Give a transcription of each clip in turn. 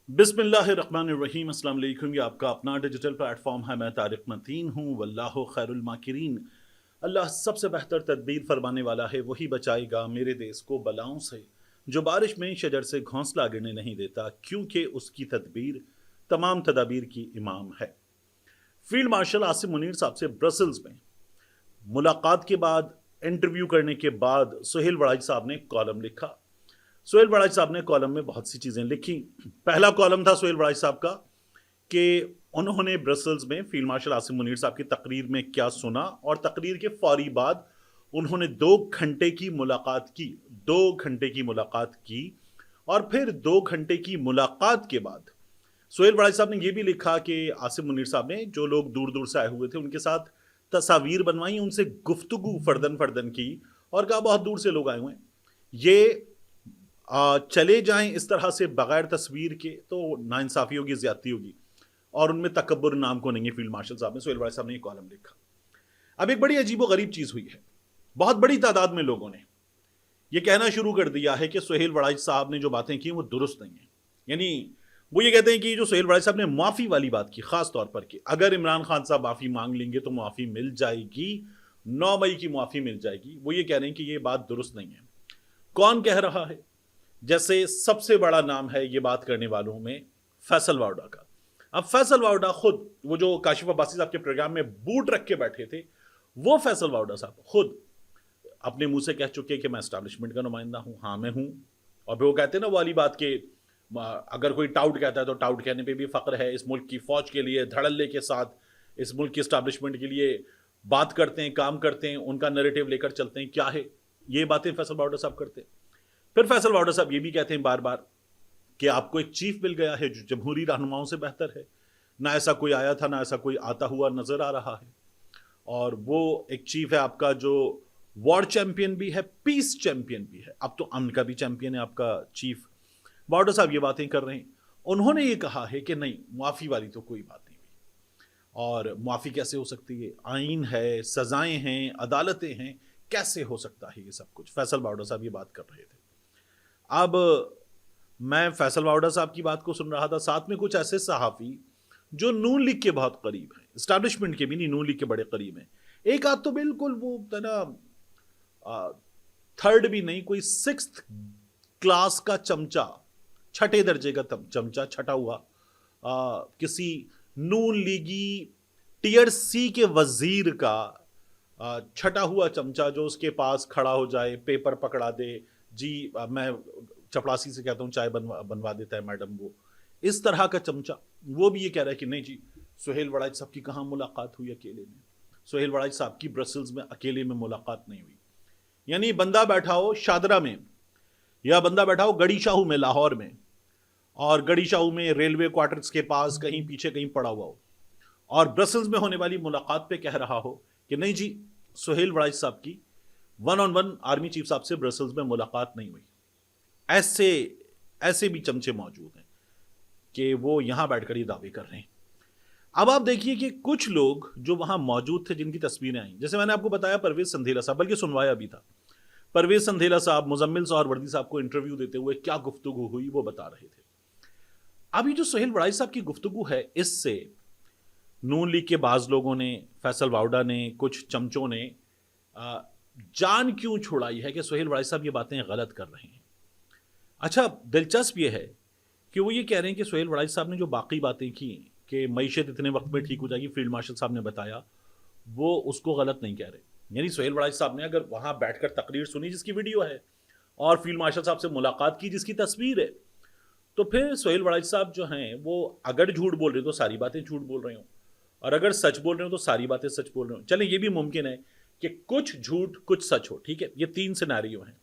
बिस्मिल्लाहिर्रहमानिर्रहीम। अस्सलाम वालेकुम। ये आपका अपना डिजिटल प्लेटफॉर्म है। मैं तारिक मतीन हूँ। वल्लाहु खैरुल माकिरीन। अल्लाह सबसे बेहतर तदबीर फरमाने वाला है। वही बचाएगा मेरे देश को बलाओं से, जो बारिश में शजर से घोंसला गिरने नहीं देता, क्योंकि उसकी तदबीर तमाम तदाबीर की इमाम है। फील्ड मार्शल आसिम मुनीर साहब से ब्रसल्स में मुलाकात के बाद, इंटरव्यू करने के बाद सुहेल वड़ाई साहब ने कॉलम लिखा। सुहेल वड़ाई साहब ने कॉलम में बहुत सी चीज़ें लिखी। पहला कॉलम था सुहेल वड़ाई साहब का कि उन्होंने ब्रसल्स में फील्ड मार्शल आसिम मुनीर साहब की तकरीर में क्या सुना, और तकरीर के फौरी बाद उन्होंने 2 घंटे की मुलाकात की। 2 घंटे की मुलाकात की और फिर 2 घंटे की मुलाकात के बाद सुहेल वड़ाई साहब ने यह भी लिखा कि आसिम मुनीर साहब ने जो लोग दूर दूर से आए हुए थे उनके साथ तस्वीर बनवाई, उनसे गुफ्तगू फर्दन फर्दन की और कहा बहुत दूर से लोग आए हुए हैं, ये चले जाएं इस तरह से बगैर तस्वीर के तो नाइंसाफ़ी होगी, ज़्यादती होगी, और उनमें तकब्बुर नाम को नहीं है। फील्ड मार्शल साहब ने, सुहेल वड़ाई साहब ने ये कॉलम लिखा। अब एक बड़ी अजीब व गरीब चीज़ हुई है। बहुत बड़ी तादाद में लोगों ने ये कहना शुरू कर दिया है कि सुहेल वड़ाई साहब ने जो बातें की वो दुरुस्त नहीं है। यानी वो ये कहते हैं कि जो सुहेल वड़ाई साहब ने माफ़ी वाली बात की, ख़ास तौर पर कि अगर इमरान खान साहब माफ़ी मांग लेंगे तो माफ़ी मिल जाएगी, 9 मई की माफ़ी मिल जाएगी, वो ये कह रहे हैं कि ये बात दुरुस्त नहीं है। कौन कह रहा है? जैसे सबसे बड़ा नाम है ये बात करने वालों में फैसल वावड़ा का। अब फैसल वावड़ा खुद, वो जो काशिफ अब्बासी साहब के प्रोग्राम में बूट रख के बैठे थे, वो फैसल वावड़ा साहब खुद अपने मुंह से कह चुके कि मैं एस्टैब्लिशमेंट का नुमाइंदा हूं। हाँ, मैं हूं। और फिर वो कहते हैं ना वो वाली बात के, अगर कोई टाउट कहता है तो टाउट कहने पे भी फख्र है। इस मुल्क की फौज के लिए धड़ल्ले के साथ इस मुल्क की एस्टैब्लिशमेंट के लिए बात करते हैं, काम करते हैं, उनका नैरेटिव लेकर चलते हैं। क्या है ये बातें फैसल वावड़ा साहब करते हैं। फिर फैसल वावड़ा साहब ये भी कहते हैं बार बार कि आपको एक चीफ मिल गया है जो जमहूरी रहनुमाओं से बेहतर है। ना ऐसा कोई आया था, ना ऐसा कोई आता हुआ नजर आ रहा है। और वो एक चीफ है आपका जो वॉर चैंपियन भी है, पीस चैंपियन भी है। अब तो अमन का भी चैंपियन है आपका चीफ। वावड़ा साहब ये बातें कर रहे हैं। उन्होंने ये कहा है कि नहीं, मुआफ़ी वाली तो कोई बात नहीं हुई, और मुआफ़ी कैसे हो सकती है? आइन है, सजाएं हैं, अदालतें हैं, कैसे हो सकता है ये सब कुछ? फैसल वावड़ा साहब ये बात कर रहे थे। अब मैं फैसल वावड़ा साहब की बात को सुन रहा था, साथ में कुछ ऐसे सहाफ़ी जो नून लीग के बहुत करीब हैं, इस्टेब्लिशमेंट के भी नहीं, नून लीग के बड़े करीब हैं। एक आध तो बिल्कुल वो ना थर्ड भी नहीं, कोई 6th क्लास का चमचा, 6ठे दर्जे का चमचा, छटा हुआ किसी नून लीगी टीयर सी के वजीर का छटा हुआ चमचा जो उसके पास खड़ा हो जाए, पेपर पकड़ा दे, जी मैं चपड़ासी से कहता हूँ चाय बनवा देता है मैडम, वो इस तरह का चमचा, वो भी ये कह रहा है कि नहीं जी, सुहेल वड़ाई साहब की कहाँ मुलाकात हुई अकेले में? सुहेल वड़ाई साहब की ब्रसल्स में अकेले में मुलाकात नहीं हुई। यानी बंदा बैठा हो शादरा में, या बंदा बैठा हो गड़ी शाहू में, लाहौर में, और गड़ी शाहू में रेलवे क्वार्टर्स के पास कहीं पीछे कहीं पड़ा हुआ हो, और ब्रसल्स में होने वाली मुलाकात पे कह रहा हो कि नहीं जी, सुहेल वड़ाई साहब की 1-on-1 आर्मी चीफ साहब से ब्रसल्स में मुलाकात नहीं हुई। ऐसे ऐसे भी चमचे मौजूद हैं कि वो यहां बैठकर ये दावे कर रहे हैं। अब आप देखिए कि कुछ लोग जो वहां मौजूद थे, जिनकी तस्वीरें आई, जैसे मैंने आपको बताया परवेज संधेला साहब, बल्कि सुनवाया भी था। परवेज संधेला साहब मुजम्मिल सोहरवर्दी साहब को इंटरव्यू देते हुए क्या गुफ्तगू हुई वो बता रहे थे। अभी जो सुहेल वड़ाई साहब की गुफ्तगू है, इससे नून लीग के बाज लोगों ने, फैसल वावड़ा ने, कुछ चमचों ने जान क्यों छुड़ाई है कि सुहेल वड़ाई साहब ये बातें गलत कर रहे हैं। अच्छा, दिलचस्प ये है कि वो ये कह रहे हैं कि सुहेल वड़ाई साहब ने जो बाकी बातें की कि मईशत इतने वक्त में ठीक हो जाएगी, फील्ड मार्शल साहब ने बताया, वो उसको गलत नहीं कह रहे। यानी सुहेल वड़ाई साहब ने अगर वहाँ बैठकर तकरीर सुनी जिसकी वीडियो है, और फील्ड मार्शल साहब से मुलाकात की जिसकी तस्वीर है, तो फिर सुहेल वड़ाई साहब जो हैं वो अगर झूठ बोल रहे हो तो सारी बातें झूठ बोल रहे हो, और अगर सच बोल रहे हो तो सारी बातें सच बोल रहे हो। चलें, ये भी मुमकिन है कि कुछ झूठ कुछ सच हो, ठीक है, ये 3 सिनेरियो हैं।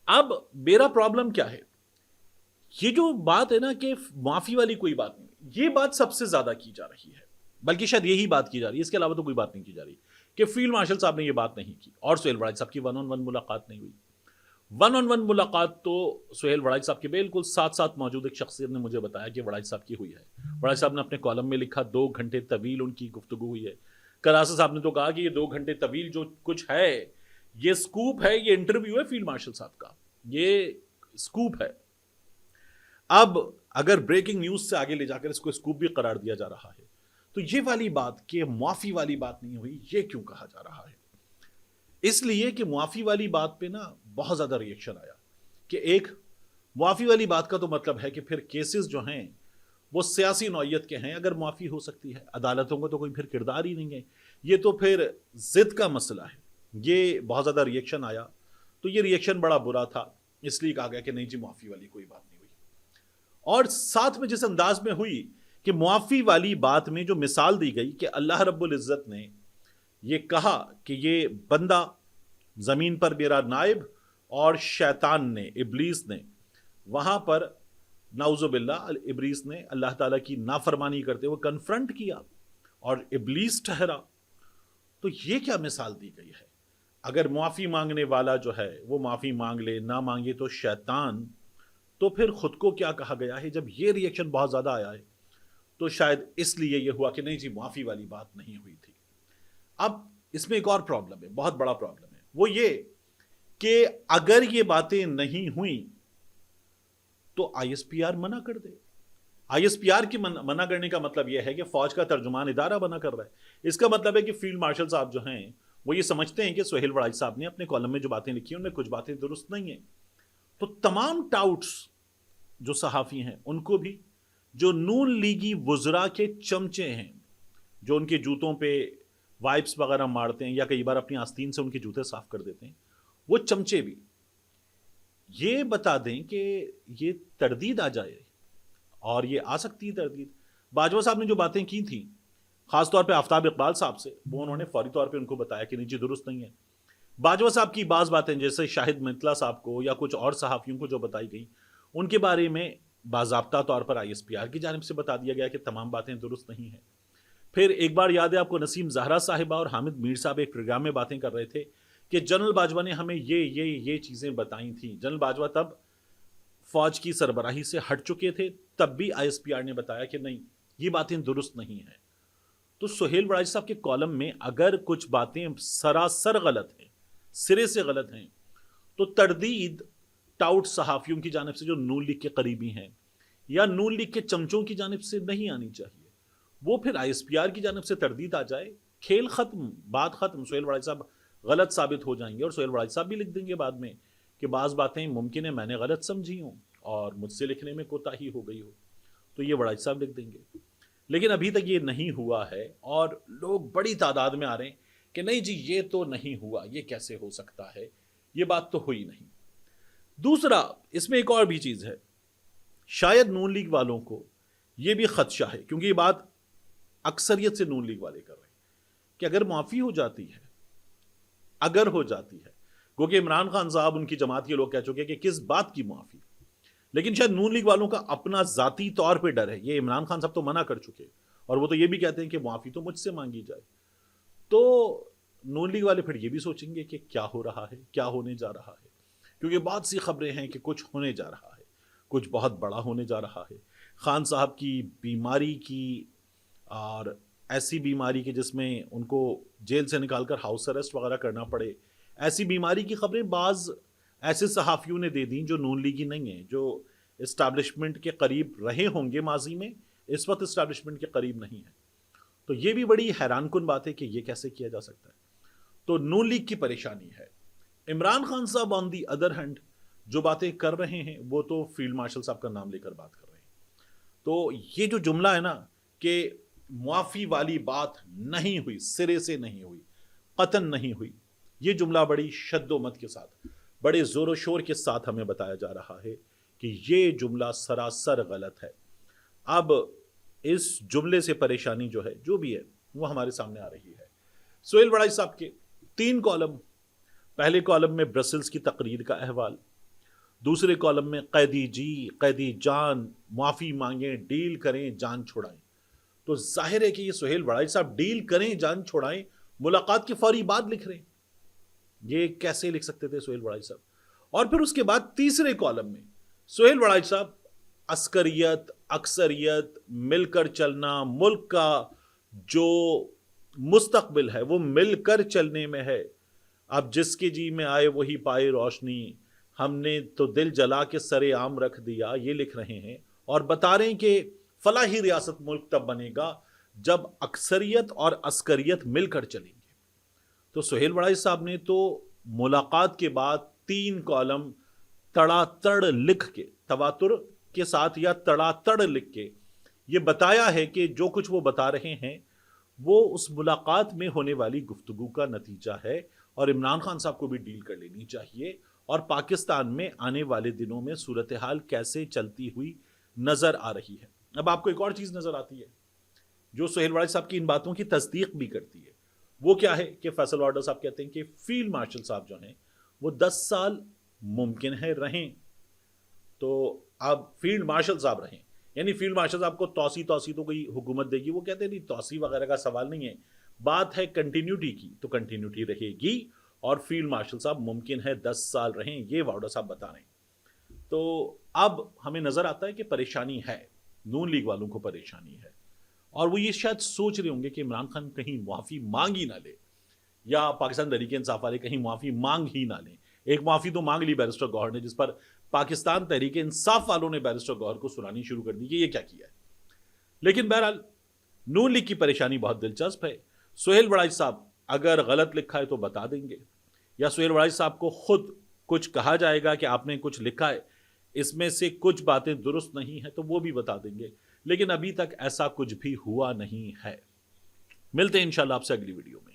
अब मेरा प्रॉब्लम क्या है, ये जो बात है ना कि माफी वाली कोई बात नहीं, ये बात सबसे ज्यादा की जा रही है, बल्कि शायद यही बात की जा रही है, इसके अलावा तो कोई बात नहीं की जा रही कि फील्ड मार्शल साहब ने ये बात नहीं की और सुहेल वड़ाई साहब की 1-on-1 मुलाकात नहीं हुई। 1-on-1 मुलाकात तो सुहेल वड़ाई साहब के बिल्कुल साथ साथ मौजूद एक शख्सियत ने मुझे बताया कि वड़ाई साहब की हुई है। वड़ाई साहब ने अपने कॉलम में लिखा 2 घंटे तवील उनकी गुफ्तगू हुई है। करासा साहब ने तो कहा कि ये 2 घंटे तवील जो कुछ है, ये स्कूप है, ये इंटरव्यू है फील्ड मार्शल साहब का, ये स्कूप है। अब अगर ब्रेकिंग न्यूज से आगे ले जाकर इसको स्कूप भी करार दिया जा रहा है, तो ये वाली बात कि मुआफी वाली बात नहीं हुई, ये क्यों कहा जा रहा है? इसलिए कि मुआफी वाली बात पे ना बहुत ज्यादा रिएक्शन आया कि एक मुआफी वाली बात का तो मतलब है कि फिर केसेस जो हैं वो सियासी नौयत के हैं। अगर मुआफी हो सकती है, अदालतों को तो कोई फिर किरदार ही नहीं है, ये तो फिर जिद का मसला है। ये बहुत ज़्यादा रिएक्शन आया, तो ये रिएक्शन बड़ा बुरा था, इसलिए कहा गया कि नहीं जी मुआफी वाली कोई बात नहीं हुई। और साथ में जिस अंदाज में हुई कि मुआफी वाली बात में जो मिसाल दी गई कि अल्लाह रब्बुल इज़्ज़त ने ये कहा कि ये बंदा ज़मीन पर मेरा नाइब, और शैतान ने, इब्लीस ने वहां पर नाउजुबिल्लाह इब्लीस ने अल्लाह ताला की नाफरमानी करते हुए कन्फ्रंट किया और इब्लीस ठहरा। तो ये क्या मिसाल दी गई है? अगर माफ़ी मांगने वाला जो है वो माफ़ी मांग ले, ना मांगे तो शैतान, तो फिर खुद को क्या कहा गया है? जब ये रिएक्शन बहुत ज़्यादा आया है तो शायद इसलिए ये हुआ कि नहीं जी माफ़ी वाली बात नहीं हुई थी। अब इसमें एक और प्रॉब्लम है, बहुत बड़ा प्रॉब्लम है, वो ये कि अगर ये बातें नहीं हुई तो आईएसपीआर मना कर दे। आईएसपीआर की मना करने का मतलब यह है कि फौज का तर्जुमान इदारा बना कर रहा है। इसका मतलब है कि फील्ड मार्शल साहब जो हैं वो ये समझते हैं कि सुहेल वड़ाई साहब ने अपने कॉलम में जो बातें लिखी हैं उनमें कुछ बातें दुरुस्त नहीं है। तो तमाम टाउट्स जो सहाफ़ी हैं उनको भी, जो नून लीगी वुज़रा के चमचे हैं, जो उनके जूतों पे वाइप्स वगैरह मारते हैं या कई बार अपनी आस्तीन से उनके जूते साफ कर देते हैं, वो चमचे भी ये बता दें कि ये तरदीद आ जाए, और ये आ सकती है तरदीद। बाजवा साहब ने जो बातें की थी खासतौर पे आफ्ताब इकबाल साहब से, वो उन्होंने फौरी तौर पे उनको बताया कि नीचे दुरुस्त नहीं है। बाजवा साहब की बाज़ बातें जैसे शाहिद मितला साहब को या कुछ और सहाफ़ियों को जो बताई गई, उनके बारे में बाज़ाब्ता तौर पर आईएसपीआर की जानिब से बता दिया गया कि तमाम बातें दुरुस्त नहीं हैं। फिर एक बार याद है आपको, नसीम ज़हरा साहिबा और हामिद मीर साहब एक प्रोग्राम में बातें कर रहे थे कि जनरल बाजवा ने हमें ये चीज़ें बताई थी। जनरल बाजवा तब फौज की सरबराही से हट चुके थे, तब भी आईएसपीआर ने बताया कि नहीं ये बातें दुरुस्त नहीं हैं। तो सुहेल वड़ाई साहब के कॉलम में अगर कुछ बातें सरासर गलत हैं, सिरे से गलत हैं, तो तरदीद टाउट सहाफ़ियों की जानिब से जो नून लीग के करीबी हैं या नून लीग के चमचों की जानिब से नहीं आनी चाहिए। वो फिर आईएसपीआर की जानिब से तरदीद आ जाए, खेल ख़त्म, बात ख़त्म। सुहेल वड़ाई साहब गलत साबित हो जाएंगे और सुहेल वड़ाई साहब भी लिख देंगे बाद में कि बाज़ बातें मुमकिन है मैंने गलत समझी हूँ और मुझसे लिखने में कोताही हो गई हो, तो ये वड़ाई साहब लिख देंगे। लेकिन अभी तक ये नहीं हुआ है और लोग बड़ी तादाद में आ रहे हैं कि नहीं जी ये तो नहीं हुआ, ये कैसे हो सकता है, ये बात तो हुई नहीं। दूसरा, इसमें एक और भी चीज़ है, शायद नून लीग वालों को ये भी खदशा है, क्योंकि ये बात अक्सरियत से नून लीग वाले कर रहे हैं कि अगर माफ़ी हो जाती है, अगर हो जाती है, क्योंकि इमरान खान साहब, उनकी जमात के लोग कह चुके हैं कि किस बात की माफ़ी, लेकिन शायद नून लीग वालों का अपना ज़ाती तौर पे डर है। ये इमरान खान साहब तो मना कर चुके और वो तो ये भी कहते हैं कि माफ़ी तो मुझसे मांगी जाए। तो नून लीग वाले फिर ये भी सोचेंगे कि क्या हो रहा है, क्या होने जा रहा है, क्योंकि बहुत सी खबरें हैं कि कुछ होने जा रहा है, कुछ बहुत बड़ा होने जा रहा है। खान साहब की बीमारी की, और ऐसी बीमारी की जिसमें उनको जेल से निकालकर हाउस अरेस्ट वगैरह करना पड़े, ऐसी बीमारी की खबरें बाज़ ऐसे सहाफ़ियों ने दे दी जो नून लीगी नहीं है, जो इस्टेब्लिशमेंट के करीब रहे होंगे माजी में, इस वक्त इस्टेब्लिशमेंट के करीब नहीं है। तो ये भी बड़ी हैरानकुन बात है कि ये कैसे किया जा सकता है। तो नून लीग की परेशानी है। इमरान खान साहब ऑन दी अदर हैंड जो बातें कर रहे हैं वो तो फील्ड मार्शल साहब का नाम लेकर बात कर रहे हैं। तो ये जो जुमला है ना कि मुआफ़ी वाली बात नहीं हुई, सिरे से नहीं हुई, कतन नहीं हुई, ये जुमला बड़ी शद्दोमत के साथ, बड़े ज़ोर व शोर के साथ हमें बताया जा रहा है कि ये जुमला सरासर गलत है। अब इस जुमले से परेशानी जो है, जो भी है, वो हमारे सामने आ रही है। सुहेल वड़ाई साहब के 3 कॉलम, पहले कॉलम में ब्रसेल्स की तकरीर का अहवाल, दूसरे कॉलम में कैदी जी कैदी जान, माफ़ी मांगें, डील करें, जान छुड़ाएं। तो जाहिर है कि ये सुहेल वड़ाई साहब डील करें, जान छुड़ाएं, मुलाकात के फौरी बाद लिख रहे हैं। ये कैसे लिख सकते थे सुहेल वड़ाई साहब? और फिर उसके बाद तीसरे कॉलम में सुहेल वड़ाई साहब अस्करियत, अक्सरियत, मिलकर चलना, मुल्क का जो मुस्तकबिल है वो मिलकर चलने में है। अब जिसके जी में आए वही पाए रोशनी, हमने तो दिल जला के सरे आम रख दिया, ये लिख रहे हैं। और बता रहे हैं कि फलाही रियासत मुल्क तब बनेगा जब अक्सरियत और अस्करियत मिलकर चलेंगे। तो सुहेल वड़ाई साहब ने तो मुलाकात के बाद 3 कॉलम तड़ातड़ लिख के, तवातुर के साथ या तड़ातड़ लिख के ये बताया है कि जो कुछ वो बता रहे हैं वो उस मुलाकात में होने वाली गुफ्तगू का नतीजा है और इमरान खान साहब को भी डील कर लेनी चाहिए और पाकिस्तान में आने वाले दिनों में सूरत हाल कैसे चलती हुई नजर आ रही है। अब आपको एक और चीज नजर आती है जो सुहेल वड़ाई साहब की इन बातों की तस्दीक भी करती है। वो क्या है कि फैसल वाडा साहब कहते हैं कि फील्ड मार्शल साहब जो हैं वो 10 साल मुमकिन है रहें। तो अब फील्ड मार्शल साहब रहें, यानी फील्ड मार्शल साहब को तौसी तौसी तो कोई हुकूमत देगी, वो कहते हैं नहीं तौसी वगैरह का सवाल नहीं है, बात है कंटिन्यूटी की, तो कंटिन्यूटी रहेगी और फील्ड मार्शल साहब मुमकिन है 10 साल रहें, ये वाडा साहब बता रहे हैं। तो अब हमें नजर आता है कि परेशानी है, नून लीग वालों को परेशानी है और वो ये शायद सोच रहे होंगे कि इमरान खान कहीं मुआफ़ी मांग ही ना ले या पाकिस्तान तहरीक इंसाफ वाले कहीं मुआफ़ी मांग ही ना लें। एक मुआफ़ी तो मांग ली बैरिस्टर गौहर ने, जिस पर पाकिस्तान तहरीक इंसाफ वालों ने बैरिस्टर गौहर को सुनानी शुरू कर दी कि ये क्या किया है। लेकिन बहरहाल नून लीग की परेशानी बहुत दिलचस्प है। सुहेल वड़ाई साहब अगर गलत लिखा है तो बता देंगे, या सुहेल वड़ाई साहब को खुद कुछ कहा जाएगा कि आपने कुछ लिखा है, इसमें से कुछ बातें दुरुस्त नहीं है, तो वो भी बता देंगे। लेकिन अभी तक ऐसा कुछ भी हुआ नहीं है। मिलते हैं इंशाल्लाह आपसे अगली वीडियो में।